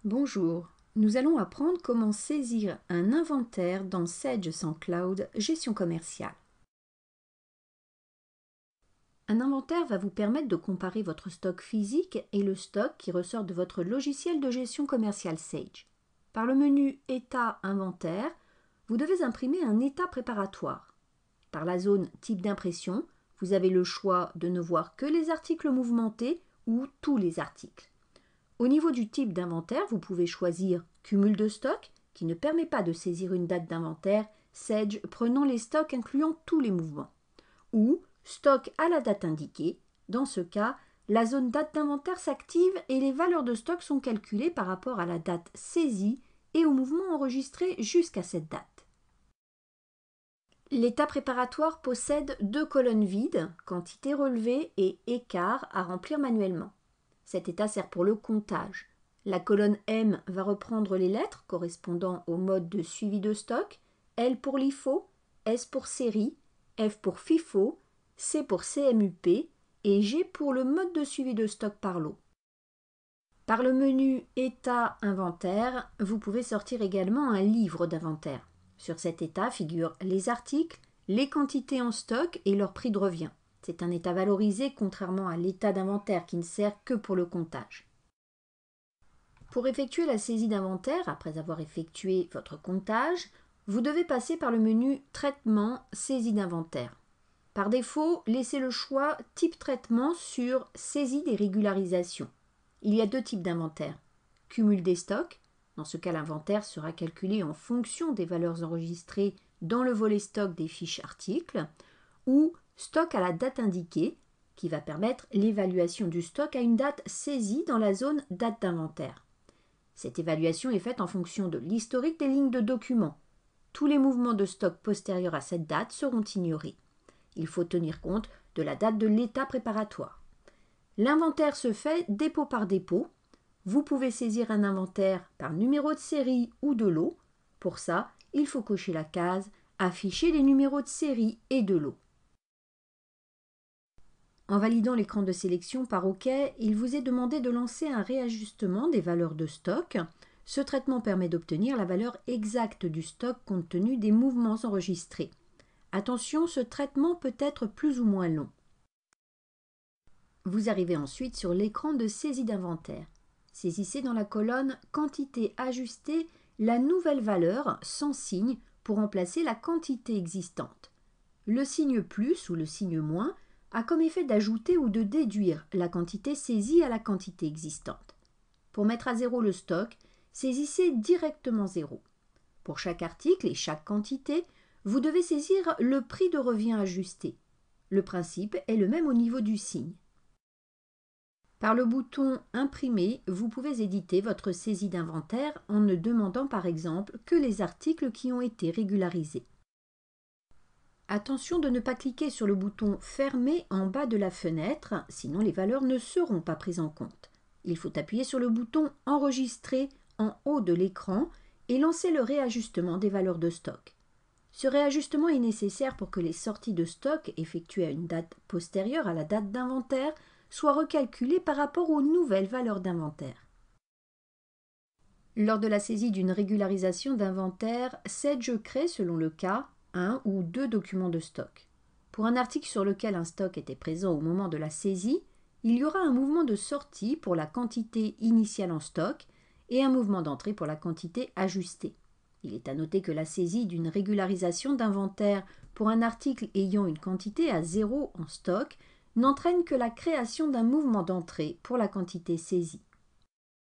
Bonjour, nous allons apprendre comment saisir un inventaire dans Sage SendCloud Gestion commerciale. Un inventaire va vous permettre de comparer votre stock physique et le stock qui ressort de votre logiciel de gestion commerciale Sage. Par le menu État inventaire, vous devez imprimer un état préparatoire. Par la zone Type d'impression, vous avez le choix de ne voir que les articles mouvementés ou tous les articles. Au niveau du type d'inventaire, vous pouvez choisir Cumul de stock, qui ne permet pas de saisir une date d'inventaire, Sage prenant les stocks incluant tous les mouvements, ou Stock à la date indiquée. Dans ce cas, la zone date d'inventaire s'active et les valeurs de stock sont calculées par rapport à la date saisie et au mouvement enregistré jusqu'à cette date. L'état préparatoire possède 2 colonnes vides, quantité relevée et écart à remplir manuellement. Cet état sert pour le comptage. La colonne M va reprendre les lettres correspondant au mode de suivi de stock, L pour LIFO, S pour série, F pour FIFO, C pour CMUP et G pour le mode de suivi de stock par lot. Par le menu État inventaire, vous pouvez sortir également un livre d'inventaire. Sur cet état figurent les articles, les quantités en stock et leur prix de revient. C'est un état valorisé contrairement à l'état d'inventaire qui ne sert que pour le comptage. Pour effectuer la saisie d'inventaire, après avoir effectué votre comptage, vous devez passer par le menu Traitement, saisie d'inventaire. Par défaut, laissez le choix Type traitement sur Saisie des régularisations. Il y a 2 types d'inventaire. Cumul des stocks, dans ce cas l'inventaire sera calculé en fonction des valeurs enregistrées dans le volet stock des fiches articles, ou stock à la date indiquée, qui va permettre l'évaluation du stock à une date saisie dans la zone date d'inventaire. Cette évaluation est faite en fonction de l'historique des lignes de documents. Tous les mouvements de stock postérieurs à cette date seront ignorés. Il faut tenir compte de la date de l'état préparatoire. L'inventaire se fait dépôt par dépôt. Vous pouvez saisir un inventaire par numéro de série ou de lot. Pour ça, il faut cocher la case « Afficher les numéros de série et de lot ». En validant l'écran de sélection par OK, il vous est demandé de lancer un réajustement des valeurs de stock. Ce traitement permet d'obtenir la valeur exacte du stock compte tenu des mouvements enregistrés. Attention, ce traitement peut être plus ou moins long. Vous arrivez ensuite sur l'écran de saisie d'inventaire. Saisissez dans la colonne « Quantité ajustée » la nouvelle valeur sans signe pour remplacer la quantité existante. Le signe plus ou le signe moins a comme effet d'ajouter ou de déduire la quantité saisie à la quantité existante. Pour mettre à zéro le stock, saisissez directement 0. Pour chaque article et chaque quantité, vous devez saisir le prix de revient ajusté. Le principe est le même au niveau du signe. Par le bouton « Imprimer », vous pouvez éditer votre saisie d'inventaire en ne demandant par exemple que les articles qui ont été régularisés. Attention de ne pas cliquer sur le bouton « Fermer » en bas de la fenêtre, sinon les valeurs ne seront pas prises en compte. Il faut appuyer sur le bouton « Enregistrer » en haut de l'écran et lancer le réajustement des valeurs de stock. Ce réajustement est nécessaire pour que les sorties de stock effectuées à une date postérieure à la date d'inventaire soient recalculées par rapport aux nouvelles valeurs d'inventaire. Lors de la saisie d'une régularisation d'inventaire, Sage crée, selon le cas, 1 ou 2 documents de stock. Pour un article sur lequel un stock était présent au moment de la saisie, il y aura un mouvement de sortie pour la quantité initiale en stock et un mouvement d'entrée pour la quantité ajustée. Il est à noter que la saisie d'une régularisation d'inventaire pour un article ayant une quantité à 0 en stock n'entraîne que la création d'un mouvement d'entrée pour la quantité saisie.